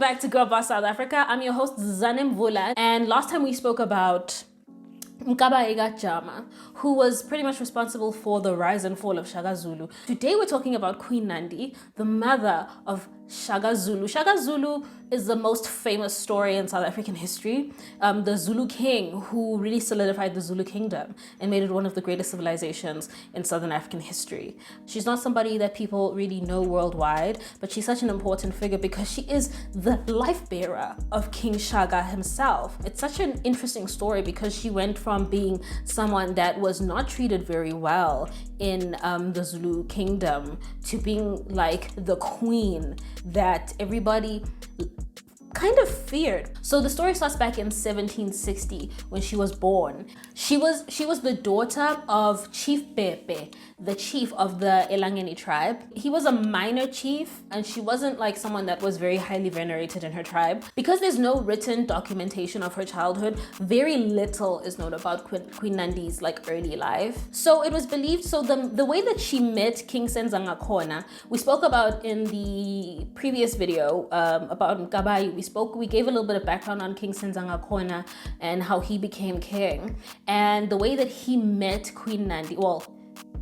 back to Girl Boss South Africa. I'm your host, Zanem Vula, and last time we spoke about Mkabaega Jama, who was pretty much responsible for the rise and fall of Shaka Zulu. Today we're talking about Queen Nandi, the mother of Shaka Zulu. Shaka Zulu is the most famous story in South African history. The Zulu king who really solidified the Zulu kingdom and made it one of the greatest civilizations in Southern African history. She's not somebody that people really know worldwide, but she's such an important figure because she is the life bearer of King Shaka himself. It's such an interesting story because she went from being someone that was not treated very well in the Zulu kingdom to being like the queen that everybody kind of feared. So the story starts back in 1760 when she was born. She was the daughter of Chief Pepe, the chief of the Elangeni tribe. He was a minor chief and she wasn't like someone that was very highly venerated in her tribe. Because there's no written documentation of her childhood, very little is known about Queen Nandi's like early life. So it was believed, so the way that she met King Senzangakhona, we spoke about in the previous video about Mkabayi. We gave a little bit of background on King Senzangakhona and how he became king. And the way that he met Queen Nandi, well,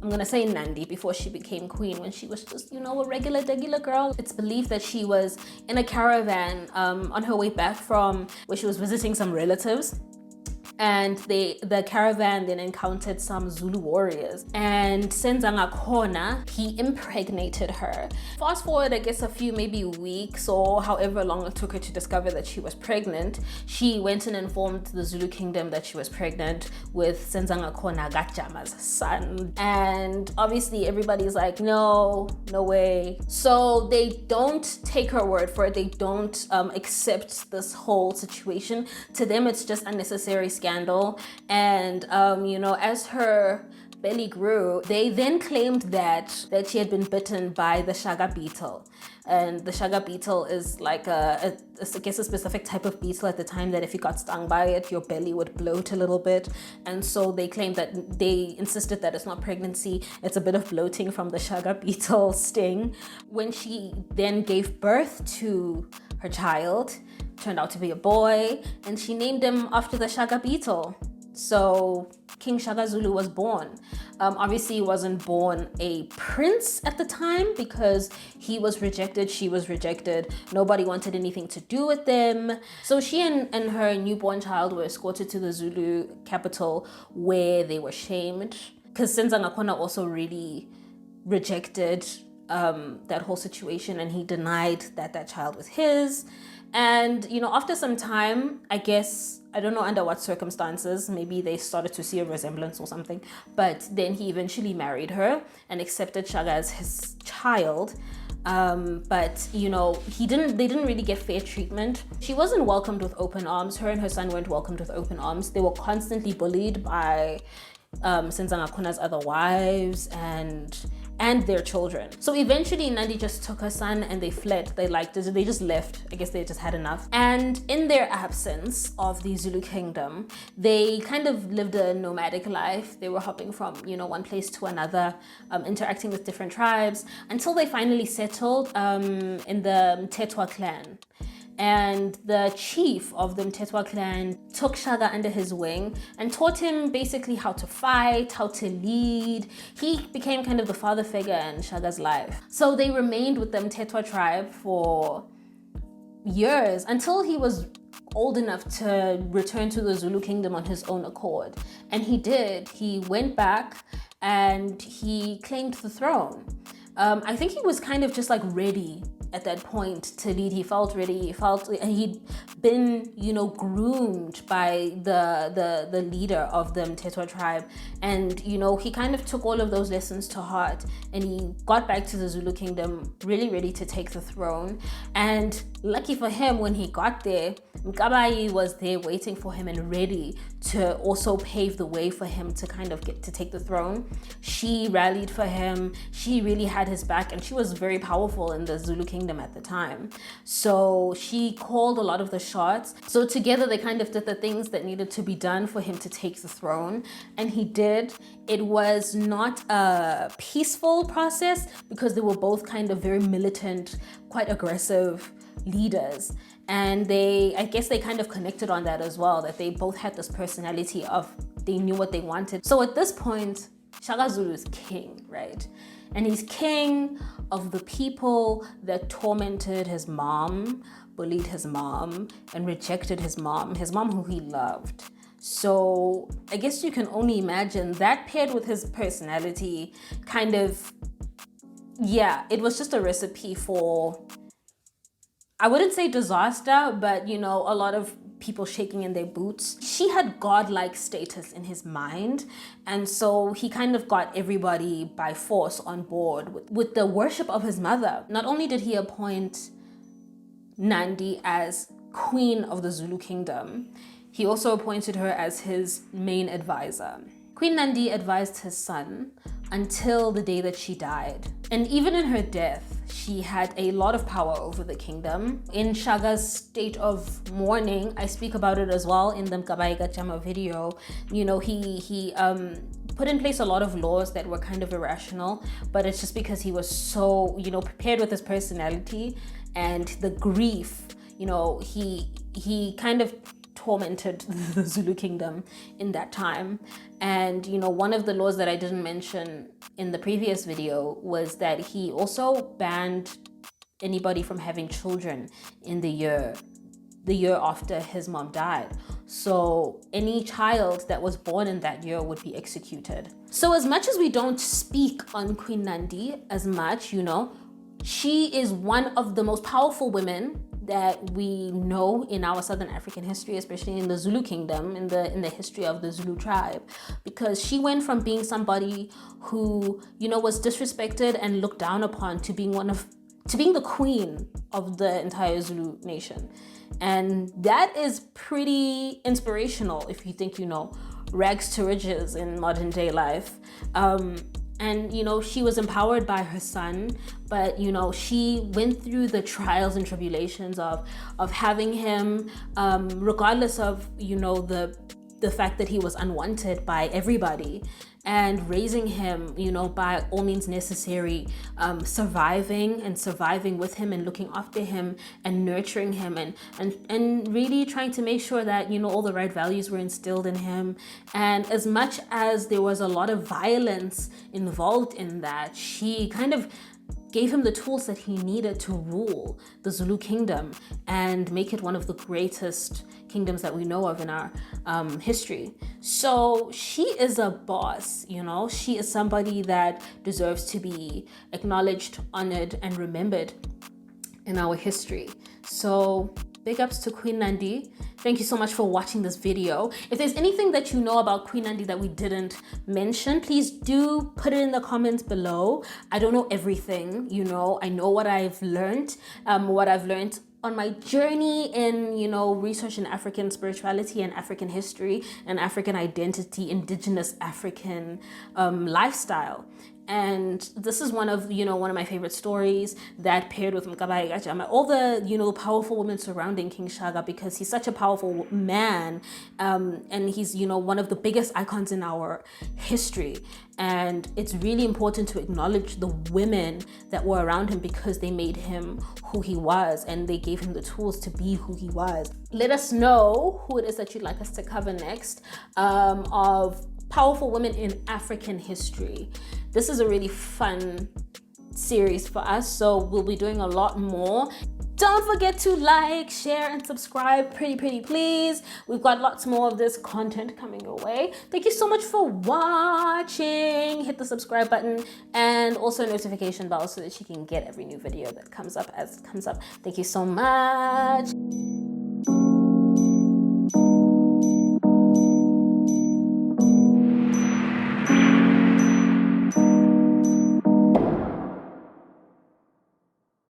I'm gonna say Nandi before she became queen, when she was just, a regular girl. It's believed that she was in a caravan on her way back from where she was visiting some relatives. And the caravan then encountered some Zulu warriors, and Senzangakhona, he impregnated her. Fast forward, I guess, a few maybe weeks or however long it took her to discover that she was pregnant. She went and informed the Zulu kingdom that she was pregnant with Senzangakhona Gajama's son. And obviously everybody's like, no way. So they don't take her word for it. They don't accept this whole situation. To them, it's just unnecessary scandal. And as her belly grew, they then claimed that she had been bitten by the Shaka beetle. And the Shaka beetle is like a specific type of beetle at the time that if you got stung by it, your belly would bloat a little bit. And so they claimed that they insisted that it's not pregnancy, it's a bit of bloating from the Shaka beetle sting. When she then gave birth to her child, turned out to be a boy, and she named him after the Shaka beetle. So King Shaka Zulu was born. Obviously, he wasn't born a prince at the time because he was rejected, she was rejected. Nobody wanted anything to do with them. So she and her newborn child were escorted to the Zulu capital where they were shamed. Because Senzangakhona also really rejected that whole situation, and he denied that child was his. And after some time, I guess, I don't know under what circumstances, maybe they started to see a resemblance or something, but then he eventually married her and accepted Shaka as his child. But they didn't really get fair treatment. She wasn't welcomed with open arms. Her and her son weren't welcomed with open arms. They were constantly bullied by Senzangakhona's other wives and their children. So eventually Nandi just took her son and they fled. They just left. I guess they just had enough. And in their absence of the Zulu kingdom, they kind of lived a nomadic life. They were hopping from, one place to another, interacting with different tribes until they finally settled in the Mtetwa clan. And the chief of the Mtetwa clan took Shaka under his wing and taught him basically how to fight, how to lead. He became kind of the father figure in Shaka's life. So they remained with the Mtetwa tribe for years until he was old enough to return to the Zulu kingdom on his own accord. And he did. He went back and he claimed the throne. I think he was kind of just like ready at that point to lead. He felt ready. He'd been, groomed by the leader of the Mtetwa tribe. And, he kind of took all of those lessons to heart and he got back to the Zulu kingdom really ready to take the throne. And lucky for him, when he got there, Mkabayi was there waiting for him and ready to also pave the way for him to kind of get to take the throne. She rallied for him. She really had his back and she was very powerful in the Zulu kingdom at the time. So she called a lot of the shots. So together they kind of did the things that needed to be done for him to take the throne. And he did. It was not a peaceful process because they were both kind of very militant, quite aggressive leaders. And I guess they kind of connected on that as well, that they both had this personality of they knew what they wanted. So at this point, Shaka Zulu is king, right? And he's king of the people that tormented his mom, bullied his mom, and rejected his mom who he loved. So I guess you can only imagine that paired with his personality kind of, yeah, it was just a recipe for, I wouldn't say disaster, but you know, a lot of people shaking in their boots. She had godlike status in his mind, and so he kind of got everybody by force on board with the worship of his mother. Not only did he appoint Nandi as queen of the Zulu kingdom, he also appointed her as his main advisor. Queen Nandi advised his son until the day that she died. And even in her death, she had a lot of power over the kingdom. In Shaga's state of mourning, I speak about it as well in the Mkabayiga Chama video. You know, he put in place a lot of laws that were kind of irrational, but it's just because he was so, you know, prepared with his personality and the grief. You know, he kind of tormented the Zulu kingdom in that time. And you know, one of the laws that I didn't mention in the previous video was that he also banned anybody from having children in the year after his mom died. So any child that was born in that year would be executed. So as much as we don't speak on Queen Nandi as much, you know, she is one of the most powerful women that we know in our Southern African history, especially in the Zulu kingdom, in the history of the Zulu tribe, because she went from being somebody who, you know, was disrespected and looked down upon to being the queen of the entire Zulu nation. And that is pretty inspirational if you think, you know, rags to riches in modern day life. And, you know, she was empowered by her son, but, you know, she went through the trials and tribulations of having him, regardless of, you know, the fact that he was unwanted by everybody, and raising him, you know, by all means necessary, surviving with him and looking after him and nurturing him and really trying to make sure that, you know, all the right values were instilled in him. And as much as there was a lot of violence involved in that, she kind of gave him the tools that he needed to rule the Zulu kingdom and make it one of the greatest kingdoms that we know of in our history. So she is a boss, you know, she is somebody that deserves to be acknowledged, honored, and remembered in our history. So big ups to Queen Nandi. Thank you so much for watching this video. If there's anything that you know about Queen Nandi that we didn't mention, please do put it in the comments below. I don't know everything, you know. I know what I've learned, on my journey in, you know, research in African spirituality and African history and African identity, indigenous African lifestyle. And this is one of my favorite stories that paired with Mkabayiga Chama, all the, you know, powerful women surrounding King Shaka, because he's such a powerful man, and he's, you know, one of the biggest icons in our history. And it's really important to acknowledge the women that were around him because they made him who he was and they gave him the tools to be who he was. Let us know who it is that you'd like us to cover next, of powerful women in African history. This is a really fun series for us, so we'll be doing a lot more. Don't forget to like, share, and subscribe, pretty please. We've got lots more of this content coming your way. Thank you so much for watching. Hit the subscribe button and also a notification bell so that you can get every new video that comes up as it comes up. Thank you so much.